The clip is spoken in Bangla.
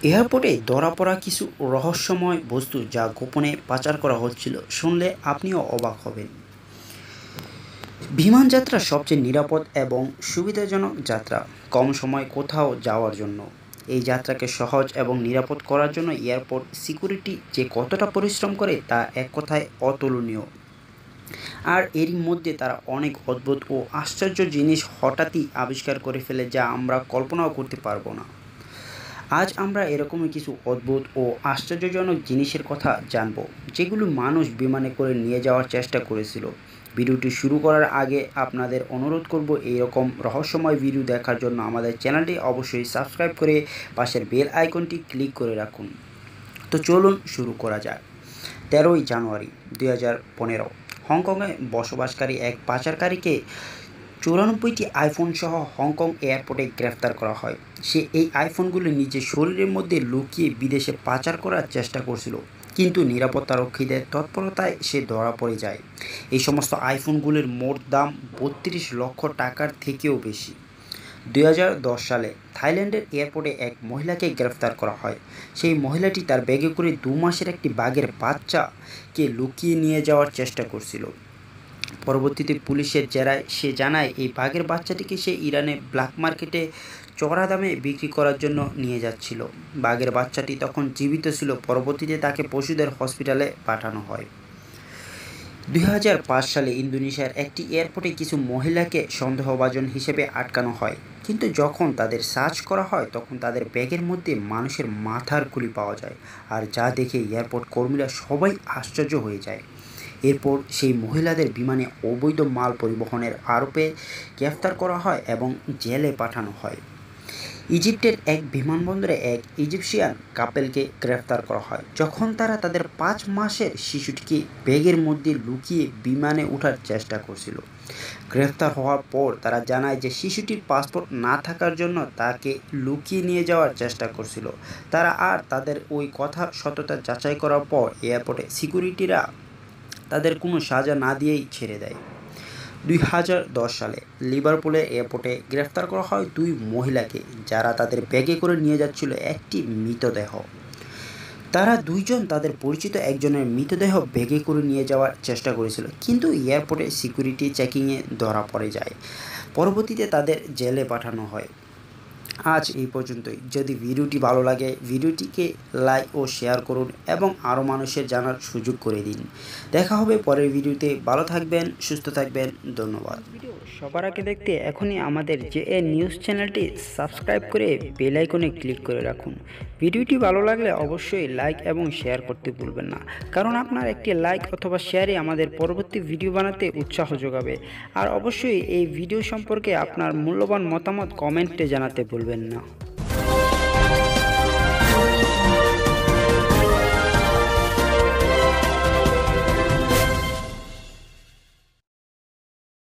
এয়ারপোর্টে ধরা পড়া কিছু রহস্যময় বস্তু যা গোপনে পাচার করা হচ্ছিল শুনলে আপনিও অবাক হবেন। বিমান যাত্রা সবচেয়ে নিরাপদ এবং সুবিধাজনক যাত্রা কম সময় কোথাও যাওয়ার জন্য। এই যাত্রাকে সহজ এবং নিরাপদ করার জন্য এয়ারপোর্ট সিকিউরিটি যে কতটা পরিশ্রম করে তা এক কথায় অতুলনীয়। আর এরই মধ্যে তারা অনেক অদ্ভুত ও আশ্চর্য জিনিস হঠাৎই আবিষ্কার করে ফেলে যা আমরা কল্পনাও করতে পারবো না। আজ আমরা এরকমই কিছু অদ্ভুত ও আশ্চর্যজনক জিনিসের কথা জানব, যেগুলো মানুষ বিমানে করে নিয়ে যাওয়ার চেষ্টা করেছিল। ভিডিওটি শুরু করার আগে আপনাদের অনুরোধ করব, এইরকম রহস্যময় ভিডিও দেখার জন্য আমাদের চ্যানেলটি অবশ্যই সাবস্ক্রাইব করে পাশের বেল আইকনটি ক্লিক করে রাখুন। তো চলুন শুরু করা যাক। 13ই জানুয়ারি 2015 হংকংয়ে বসবাসকারী এক পাচারকারীকে 94টি আইফোন সহ হংকং এয়ারপোর্টে গ্রেফতার করা হয়। সে এই আইফোনগুলো নিজের শরীরের মধ্যে লুকিয়ে বিদেশে পাচার করার চেষ্টা করছিল, কিন্তু নিরাপত্তারক্ষীদের তৎপরতায় সে ধরা পড়ে যায়। এই সমস্ত আইফোনগুলির মোট দাম 32 লক্ষ টাকার থেকেও বেশি। 2010 সালে থাইল্যান্ডের এয়ারপোর্টে এক মহিলাকে গ্রেফতার করা হয়। সেই মহিলাটি তার ব্যাগে করে 2 মাসের একটি বাঘের বাচ্চাকে লুকিয়ে নিয়ে যাওয়ার চেষ্টা করছিল। পরবর্তীতে পুলিশের জেরায় সে জানায় এই বাঘের বাচ্চাটিকে সে ইরানে ব্ল্যাক মার্কেটে চড়া দামে বিক্রি করার জন্য নিয়ে যাচ্ছিল। বাঘের বাচ্চাটি তখন জীবিত ছিল। পরবর্তীতে তাকে পশুদের হসপিটালে পাঠানো হয়। 2005 সালে ইন্দোনেশিয়ার একটি এয়ারপোর্টে কিছু মহিলাকে সন্দেহভাজন হিসেবে আটকানো হয়, কিন্তু যখন তাদের সার্চ করা হয় তখন তাদের ব্যাগের মধ্যে মানুষের মাথার খুলি পাওয়া যায়, আর যা দেখে এয়ারপোর্ট কর্মীরা সবাই আশ্চর্য হয়ে যায়। এরপর সেই মহিলাদের বিমানে অবৈধ মাল পরিবহনের আরোপে গ্রেফতার করা হয় এবং জেলে পাঠানো হয়। ইজিপ্টের এক বিমানবন্দরে এক ইজিপশিয়ান কাপেলকে গ্রেফতার করা হয় যখন তারা তাদের 5 মাসের শিশুটিকে ব্যাগের মধ্যে লুকিয়ে বিমানে ওঠার চেষ্টা করছিল। গ্রেফতার হওয়ার পর তারা জানায় যে শিশুটির পাসপোর্ট না থাকার জন্য তাকে লুকিয়ে নিয়ে যাওয়ার চেষ্টা করছিল। তারা আর তাদের ওই কথার সত্যতা যাচাই করার পর এয়ারপোর্টে সিকিউরিটিরা তাদের কোনো সাজা না দিয়েই ছেড়ে দেয়। 2010 সালে লিভারপুলের এয়ারপোর্টে গ্রেফতার করা হয় 2 মহিলাকে, যারা তাদের ব্যাগে করে নিয়ে যাচ্ছিল একটি মৃতদেহ। তারা দুইজন তাদের পরিচিত একজনের মৃতদেহ ব্যাগে করে নিয়ে যাওয়ার চেষ্টা করেছিল, কিন্তু এয়ারপোর্টে সিকিউরিটি চেকিংয়ে ধরা পড়ে যায়। পরবর্তীতে তাদের জেলে পাঠানো হয়। আজ এই পর্যন্তই। যদি ভিডিওটি ভালো লাগে ভিডিওটিকে লাইক ও শেয়ার করুন এবং আরও মানুষের জানার সুযোগ করে দিন। দেখা হবে পরের ভিডিওতে। ভালো থাকবেন, সুস্থ থাকবেন। ধন্যবাদ। ভিডিও সবার আগে দেখতে এখনই আমাদের জে নিউজ চ্যানেলটি সাবস্ক্রাইব করে বেল আইকনে ক্লিক করে রাখুন। ভিডিওটি ভালো লাগলে অবশ্যই লাইক এবং শেয়ার করতে ভুলবেন না, কারণ আপনার একটি লাইক অথবা শেয়ারই আমাদের পরবর্তী ভিডিও বানাতে উৎসাহ যোগাবে। আর অবশ্যই এই ভিডিও সম্পর্কে আপনার মূল্যবান মতামত কমেন্টে জানাতে ভুলবেন না।